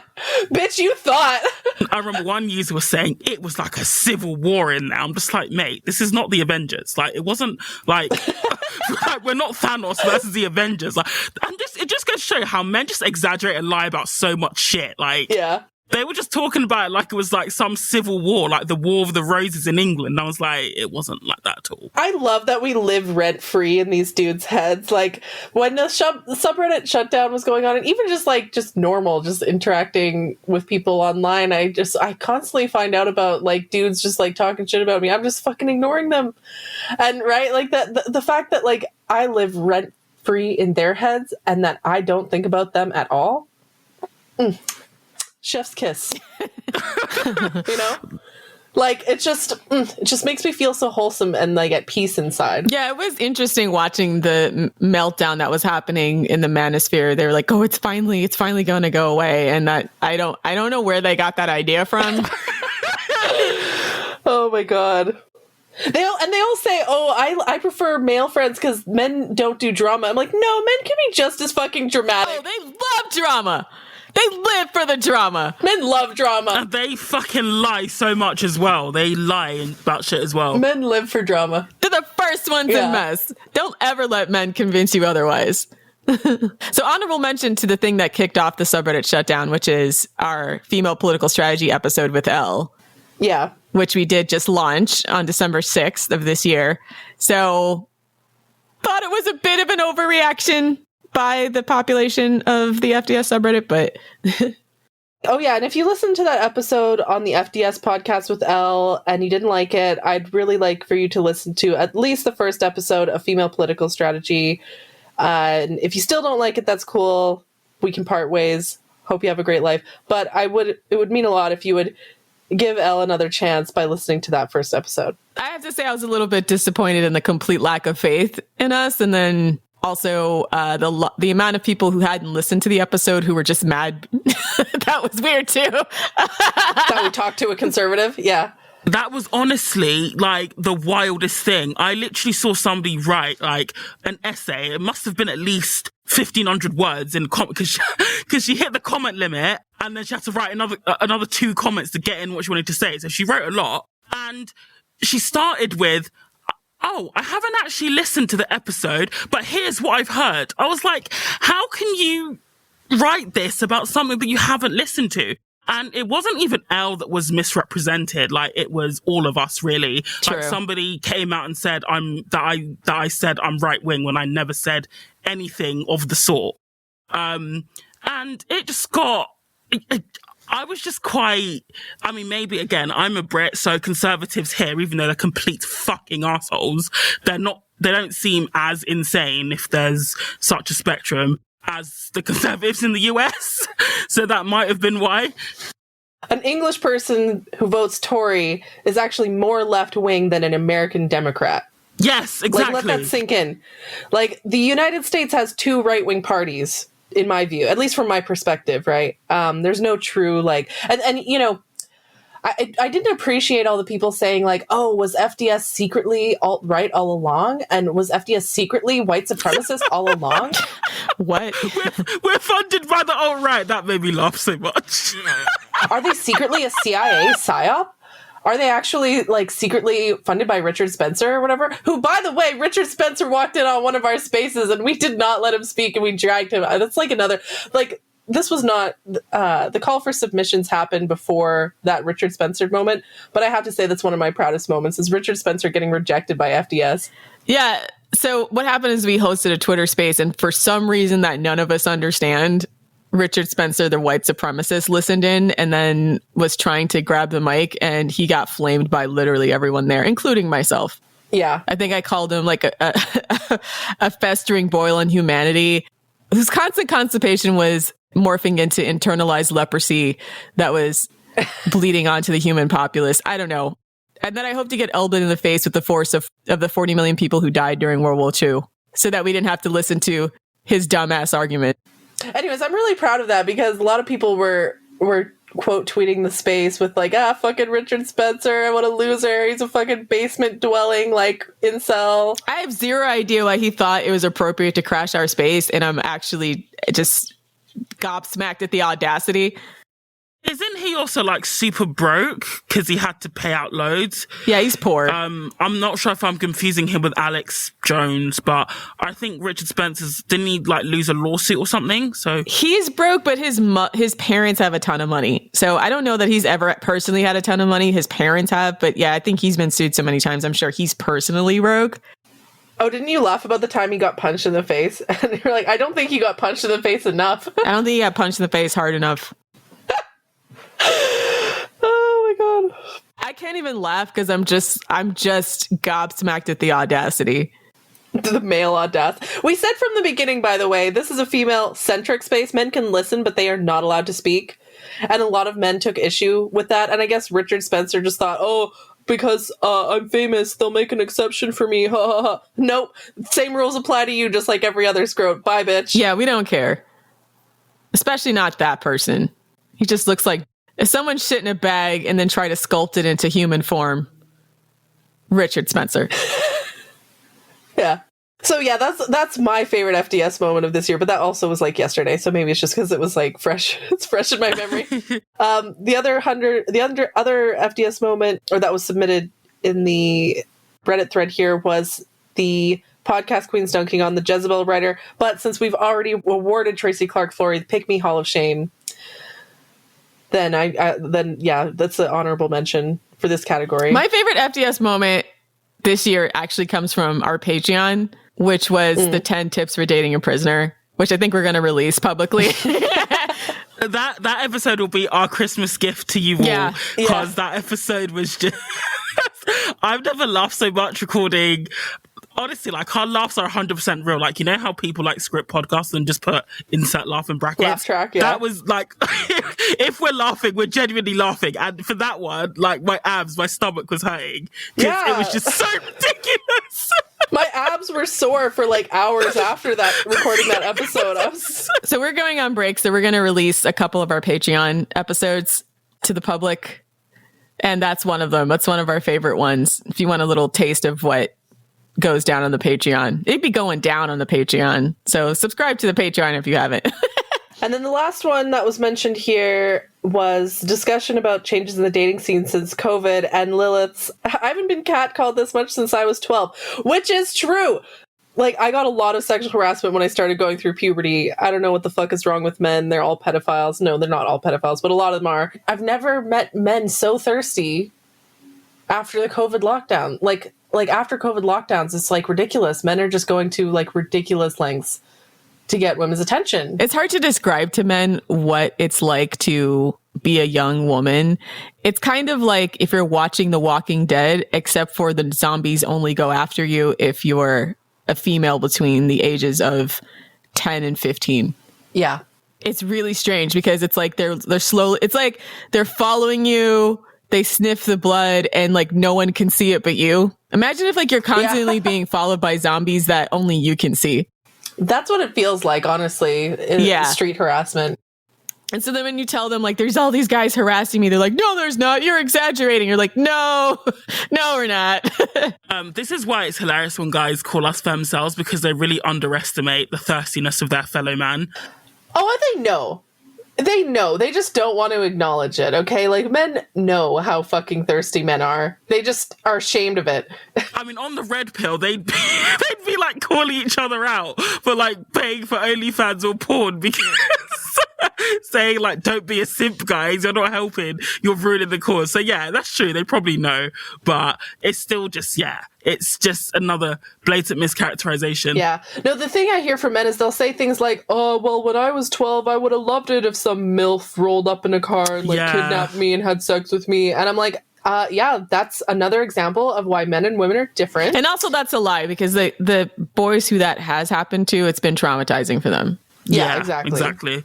bitch, you thought. I remember one user was saying it was like a civil war in there. I'm just like, mate, this is not the Avengers. Like, it wasn't like, like we're not Thanos versus the Avengers. Like, it just goes to show how men just exaggerate and lie about so much shit. Like, yeah. They were just talking about it like it was like some civil war, like the War of the Roses in England. I was like, it wasn't like that at all. I love that we live rent-free in these dudes' heads. Like, when the subreddit shutdown was going on, and even just normal, just interacting with people online, I constantly find out about, like, dudes just, like, talking shit about me. I'm just fucking ignoring them. And, right, like, the fact that, like, I live rent-free in their heads and that I don't think about them at all. Chef's kiss. You know? Like, it just makes me feel so wholesome and like at peace inside. Yeah, it was interesting watching the meltdown that was happening in the manosphere. They were like, "Oh, it's finally going to go away," and that I don't know where they got that idea from. Oh my god. They all say, "Oh, I prefer male friends because men don't do drama." I'm like, no, men can be just as fucking dramatic. Oh, they love drama. They live for the drama. Men love drama. And they fucking lie so much as well. They lie about shit as well. Men live for drama. They're the first ones in mess. Don't ever let men convince you otherwise. So honorable mention to the thing that kicked off the subreddit shutdown, which is our female political strategy episode with Elle. Yeah. Which we did just launch on December 6th of this year. So thought it was a bit of an overreaction by the population of the FDS subreddit, but... Oh yeah, and if you listen to that episode on the FDS podcast with Elle and you didn't like it, I'd really like for you to listen to at least the first episode of Female Political Strategy. And if you still don't like it, that's cool. We can part ways. Hope you have a great life. But it would mean a lot if you would give Elle another chance by listening to that first episode. I have to say I was a little bit disappointed in the complete lack of faith in us, and then... Also, the amount of people who hadn't listened to the episode who were just mad. That was weird too. That we talked to a conservative. Yeah. That was honestly like the wildest thing. I literally saw somebody write like an essay. It must have been at least 1,500 words in because she hit the comment limit and then she had to write another 2 comments to get in what she wanted to say. So she wrote a lot, and she started with, "Oh, I haven't actually listened to the episode, but here's what I've heard." I was like, how can you write this about something that you haven't listened to? And it wasn't even Elle that was misrepresented. Like, it was all of us, really. True. Like, somebody came out and said I said I'm right wing when I never said anything of the sort. And it just got... I was just quite... I mean, maybe, again, I'm a Brit, so conservatives here, even though they're complete fucking assholes, they don't seem as insane, if there's such a spectrum, as the conservatives in the US. So that might have been why. An English person who votes Tory is actually more left-wing than an American Democrat. Yes, exactly. Like, let that sink in. Like, the United States has 2 right-wing parties, in my view, at least from my perspective, right? There's no true, like, and you know, I didn't appreciate all the people saying, like, oh, was FDS secretly alt-right all along? And was FDS secretly white supremacist all along? What? We're funded by the alt-right. That made me laugh so much. Are they secretly a CIA psyop? Are they actually like secretly funded by Richard Spencer or whatever? Who, by the way, Richard Spencer walked in on one of our spaces and we did not let him speak and we dragged him. That's like another, like, this was not, the call for submissions happened before that Richard Spencer moment. But I have to say that's one of my proudest moments is Richard Spencer getting rejected by FDS. Yeah. So what happened is we hosted a Twitter space, and for some reason that none of us understand, Richard Spencer, the white supremacist, listened in and then was trying to grab the mic, and he got flamed by literally everyone there, including myself. Yeah. I think I called him like a festering boil in humanity whose constant constipation was morphing into internalized leprosy that was bleeding onto the human populace. I don't know. And then I hope to get elbowed in the face with the force of the 40 million people who died during World War II so that we didn't have to listen to his dumbass argument. Anyways, I'm really proud of that because a lot of people were quote tweeting the space with like, fucking Richard Spencer, what a loser. He's a fucking basement dwelling, like, incel. I have zero idea why he thought it was appropriate to crash our space, and I'm actually just gobsmacked at the audacity. Isn't he also like super broke because he had to pay out loads? Yeah, he's poor. I'm not sure if I'm confusing him with Alex Jones, but I think Richard Spencer's, didn't he like lose a lawsuit or something? So he's broke, but his parents have a ton of money. So I don't know that he's ever personally had a ton of money. His parents have, but yeah, I think he's been sued so many times. I'm sure he's personally rogue. Oh, didn't you laugh about the time he got punched in the face? And you're like, I don't think he got punched in the face enough. I don't think he got punched in the face hard enough. Oh my god. I can't even laugh because I'm just gobsmacked at the audacity. The male audacity. We said from the beginning, by the way, this is a female-centric space. Men can listen, but they are not allowed to speak. And a lot of men took issue with that. And I guess Richard Spencer just thought, oh, because I'm famous, they'll make an exception for me. Ha ha ha. Nope. Same rules apply to you, just like every other Scrote. Bye, bitch. Yeah, we don't care. Especially not that person. He just looks like if someone shit in a bag and then try to sculpt it into human form. Richard Spencer. Yeah. So yeah, that's my favorite FDS moment of this year, but that also was like yesterday, so maybe it's just because it was like fresh. It's fresh in my memory. The other FDS moment, or that was submitted in the Reddit thread here, was the podcast Queens dunking on the Jezebel writer. But since we've already awarded Tracy Clark Flory the Pick Me Hall of Shame, then that's an honorable mention for this category. My favorite FDS moment this year actually comes from our Patreon, which was the 10 tips for dating a prisoner, which I think we're going to release publicly. That episode will be our Christmas gift to you all, because that episode was just I've never laughed so much recording. Honestly, like, our laughs are 100% real. Like, you know how people like script podcasts and just put insert laugh in brackets? Laugh track, yeah. That was like, if we're laughing, we're genuinely laughing. And for that one, like, my stomach was hurting. Yeah. It was just so ridiculous. My abs were sore for like hours after that, recording that episode. So we're going on break. So we're going to release a couple of our Patreon episodes to the public. And that's one of them. That's one of our favorite ones. If you want a little taste of what goes down on the Patreon. It'd be going down on the Patreon. So subscribe to the Patreon if you haven't. And then the last one that was mentioned here was discussion about changes in the dating scene since COVID, and Lilith's, I haven't been catcalled this much since I was 12, which is true. Like, I got a lot of sexual harassment when I started going through puberty. I don't know what the fuck is wrong with men. They're all pedophiles. No, they're not all pedophiles, but a lot of them are. I've never met men so thirsty after the COVID lockdown. Like after COVID lockdowns, it's like ridiculous. Men are just going to like ridiculous lengths to get women's attention. It's hard to describe to men what it's like to be a young woman. It's kind of like if you're watching The Walking Dead, except for the zombies only go after you if you're a female between the ages of 10 and 15. Yeah. It's really strange because it's like they're slowly, it's like they're following you. They sniff the blood and like no one can see it but you. Imagine if like you're constantly being followed by zombies that only you can see. That's what it feels like, honestly, in street harassment. And so then when you tell them like there's all these guys harassing me, they're like, no, there's not. You're exaggerating. You're like, no, we're not. This is why it's hilarious when guys call us femcells, because they really underestimate the thirstiness of their fellow man. Oh, I think no. They know. They just don't want to acknowledge it, okay? Like, men know how fucking thirsty men are. They just are ashamed of it. I mean, on the red pill, they'd be like calling each other out for like paying for OnlyFans or porn because saying like, don't be a simp, guys. You're not helping. You're ruining the cause. So yeah, that's true. They probably know, but it's still just, it's just another blatant mischaracterization. Yeah. No, the thing I hear from men is they'll say things like, oh, well, when I was 12, I would have loved it if some MILF rolled up in a car and kidnapped me and had sex with me. And I'm like, that's another example of why men and women are different. And also that's a lie because the boys who that has happened to, it's been traumatizing for them. Yeah, exactly.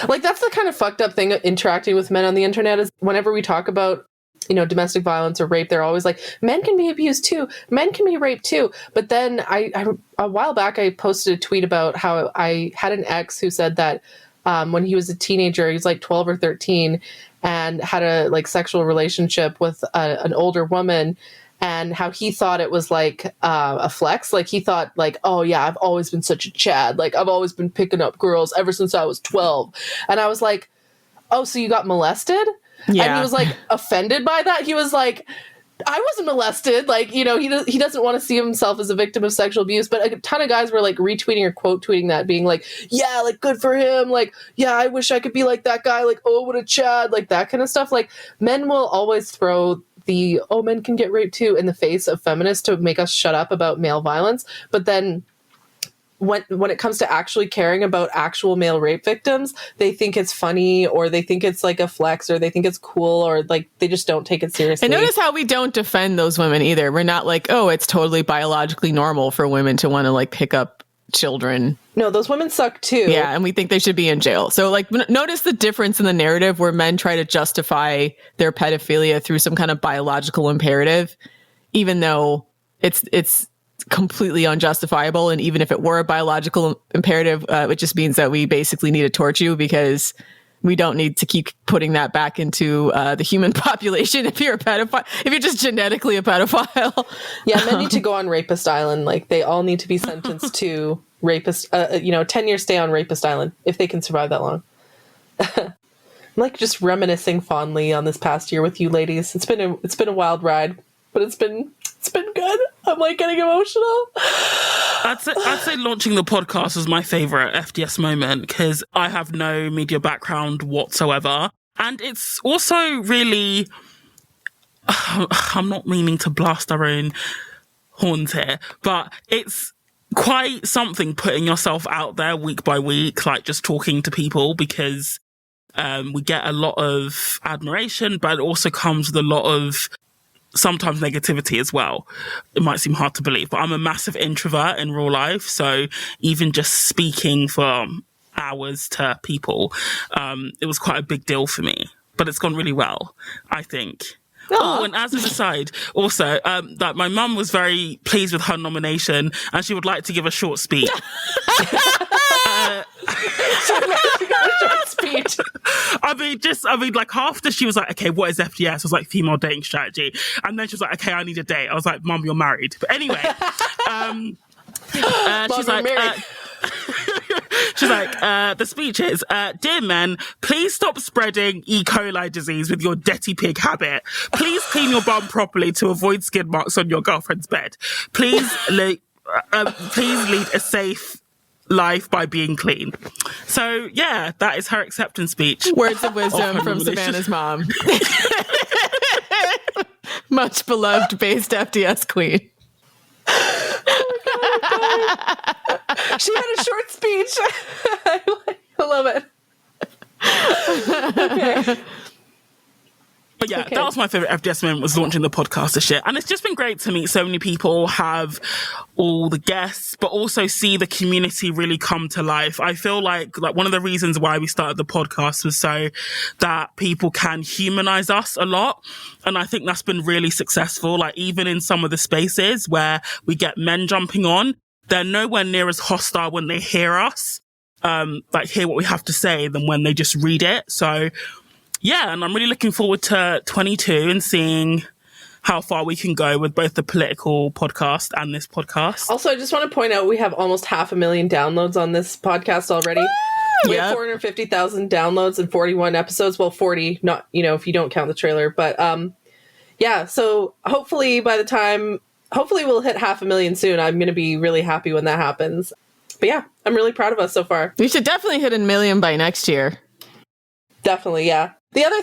Like, that's the kind of fucked up thing of interacting with men on the internet is whenever we talk about, domestic violence or rape, they're always like, men can be abused too. Men can be raped too. But then I a while back, I posted a tweet about how I had an ex who said that when he was a teenager, he was like 12 or 13 and had a like sexual relationship with an older woman, and how he thought it was like a flex. Like, he thought like, oh yeah, I've always been such a Chad. Like, I've always been picking up girls ever since I was 12. And I was like, oh, so you got molested? Yeah. And he was like offended by that. He was like, I wasn't molested. Like, he doesn't want to see himself as a victim of sexual abuse. But a ton of guys were like retweeting or quote tweeting that, being like, yeah, like, good for him. Like, yeah, I wish I could be like that guy. Like, oh, what a Chad. Like, that kind of stuff. Like, men will always throw the, oh, men can get raped too, in the face of feminists to make us shut up about male violence. But then when it comes to actually caring about actual male rape victims, they think it's funny, or they think it's like a flex, or they think it's cool, or like they just don't take it seriously. And notice how we don't defend those women either. We're not like, oh, it's totally biologically normal for women to want to like pick up children. No, those women suck too. Yeah, and we think they should be in jail. So like, notice the difference in the narrative where men try to justify their pedophilia through some kind of biological imperative, even though it's completely unjustifiable. And even if it were a biological imperative, it just means that we basically need to torch you because we don't need to keep putting that back into the human population if you're a pedophile, if you're just genetically a pedophile. Yeah, men need to go on Rapist Island. Like, they all need to be sentenced to rapist, 10-year stay on Rapist Island if they can survive that long. I'm like just reminiscing fondly on this past year with you ladies. It's been a wild ride, but it's been good. I'm like getting emotional. I'd say launching the podcast was my favorite FDS moment because I have no media background whatsoever. And it's also really, I'm not meaning to blast our own horns here, but it's quite something putting yourself out there week by week, like just talking to people, because we get a lot of admiration, but it also comes with a lot of sometimes negativity as well. It might seem hard to believe, but I'm a massive introvert in real life. So even just speaking for hours to people, it was quite a big deal for me, but it's gone really well, I think. Oh, and as an aside, also, that my mum was very pleased with her nomination and she would like to give a short speech. I mean, like after she was like, okay, what is FDS? I was like, female dating strategy. And then she was like, okay, I need a date. I was like, Mum, you're married. But anyway, she's like, she's like, the speech is, dear men, please stop spreading E. coli disease with your dirty pig habit. Please clean your bum properly to avoid skid marks on your girlfriend's bed. Please lead a safe life by being clean. So yeah, that is her acceptance speech. Words of wisdom from Savannah's mom. Much beloved based FDS queen. She had a short speech. I love it. Okay. But yeah, that was my favorite FDS moment, was launching the podcast and shit. And it's just been great to meet so many people, have all the guests, but also see the community really come to life. I feel like one of the reasons why we started the podcast was so that people can humanize us a lot. And I think that's been really successful. Like, even in some of the spaces where we get men jumping on, they're nowhere near as hostile when they hear us, hear what we have to say, than when they just read it. So yeah, and I'm really looking forward to 22 and seeing how far we can go with both the political podcast and this podcast. Also, I just want to point out we have almost 500,000 downloads on this podcast already. We have 450,000 downloads and 41 episodes. Well, 40, not, if you don't count the trailer. But yeah, so hopefully we'll hit 500,000 soon. I'm going to be really happy when that happens. But yeah, I'm really proud of us so far. We should definitely hit 1 million by next year. Definitely, yeah. The other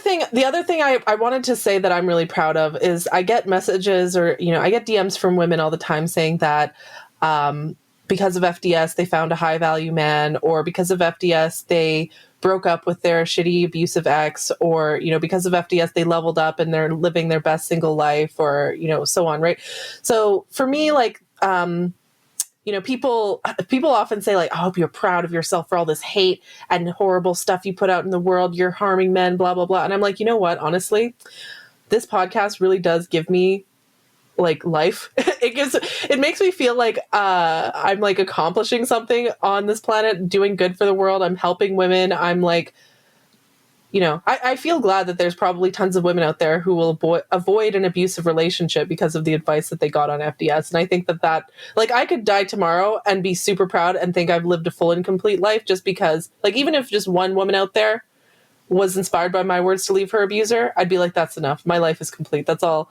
thing I wanted to say that I'm really proud of is I get messages or, I get DMs from women all the time saying that because of FDS, they found a high value man, or because of FDS, they broke up with their shitty abusive ex, or, because of FDS, they leveled up and they're living their best single life, or, so on. Right. So for me, like, people often say, like, I hope you're proud of yourself for all this hate and horrible stuff you put out in the world. You're harming men, blah, blah, blah. And I'm like, you know what? Honestly, this podcast really does give me like life. It makes me feel like I'm like accomplishing something on this planet, doing good for the world. I'm helping women. I'm like, I feel glad that there's probably tons of women out there who will avoid an abusive relationship because of the advice that they got on FDS. And I think that like, I could die tomorrow and be super proud and think I've lived a full and complete life, just because, like, even if just one woman out there was inspired by my words to leave her abuser, I'd be like, that's enough. My life is complete. That's all.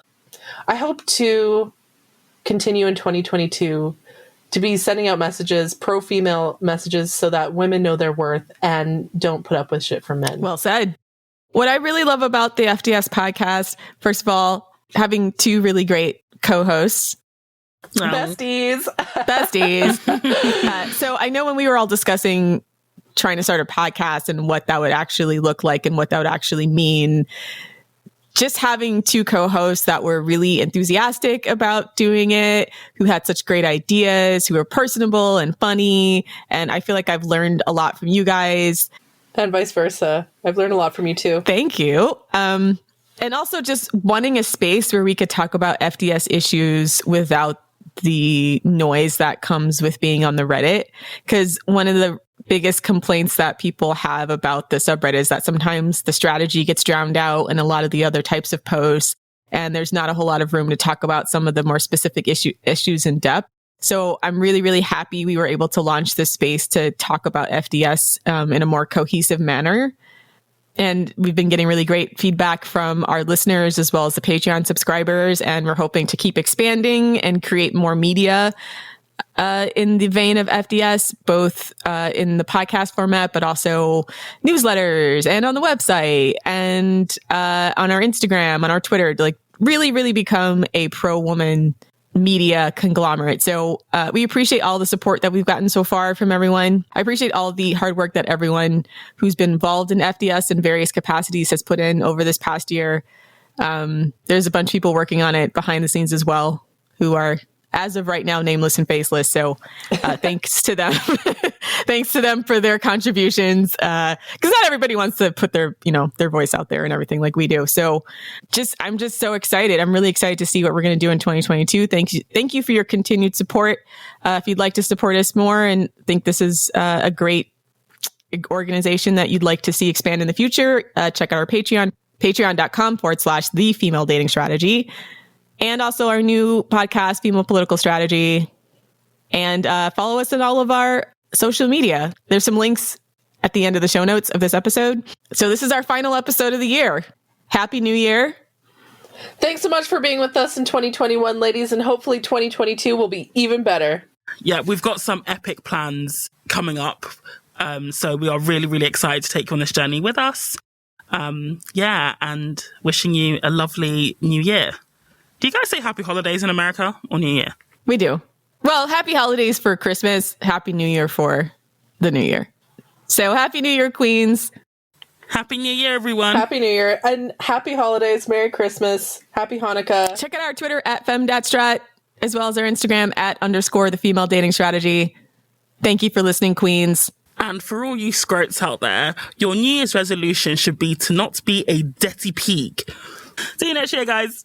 I hope to continue in 2022 to be sending out messages, pro-female messages, so that women know their worth and don't put up with shit from men. Well said. What I really love about the FDS podcast, first of all, having two really great co-hosts. Besties. So I know when we were all discussing trying to start a podcast and what that would actually look like and what that would actually mean, just having two co-hosts that were really enthusiastic about doing it, who had such great ideas, who were personable and funny. And I feel like I've learned a lot from you guys. And vice versa. I've learned a lot from you too. Thank you. And also just wanting a space where we could talk about FDS issues without the noise that comes with being on the Reddit. Because one of the biggest complaints that people have about the subreddit is that sometimes the strategy gets drowned out in a lot of the other types of posts, and there's not a whole lot of room to talk about some of the more specific issues in depth. So I'm really, really happy we were able to launch this space to talk about FDS in a more cohesive manner. And we've been getting really great feedback from our listeners as well as the Patreon subscribers. And we're hoping to keep expanding and create more media in the vein of FDS, both in the podcast format, but also newsletters and on the website and on our Instagram, on our Twitter, to like really, really become a pro-woman media conglomerate. So we appreciate all the support that we've gotten so far from everyone. I appreciate all the hard work that everyone who's been involved in FDS in various capacities has put in over this past year. There's a bunch of people working on it behind the scenes as well, who are, as of right now, nameless and faceless. So thanks to them. Thanks to them for their contributions. Because not everybody wants to put their voice out there and everything like we do. So I'm just so excited. I'm really excited to see what we're going to do in 2022. Thank you for your continued support. If you'd like to support us more and think this is a great organization that you'd like to see expand in the future, check out our Patreon, patreon.com/the female dating strategy. And also our new podcast, Female Political Strategy. And follow us on all of our social media. There's some links at the end of the show notes of this episode. So this is our final episode of the year. Happy New Year. Thanks so much for being with us in 2021, ladies. And hopefully 2022 will be even better. Yeah, we've got some epic plans coming up. So we are really, really excited to take you on this journey with us. And wishing you a lovely new year. Do you guys say happy holidays in America or New Year? We do. Well, happy holidays for Christmas. Happy New Year for the New Year. So happy New Year, Queens. Happy New Year, everyone. Happy New Year and happy holidays. Merry Christmas. Happy Hanukkah. Check out our Twitter @femdatstrat, as well as our Instagram @_the female dating strategy. Thank you for listening, Queens. And for all you scrotes out there, your New Year's resolution should be to not be a dirty pig. See you next year, guys.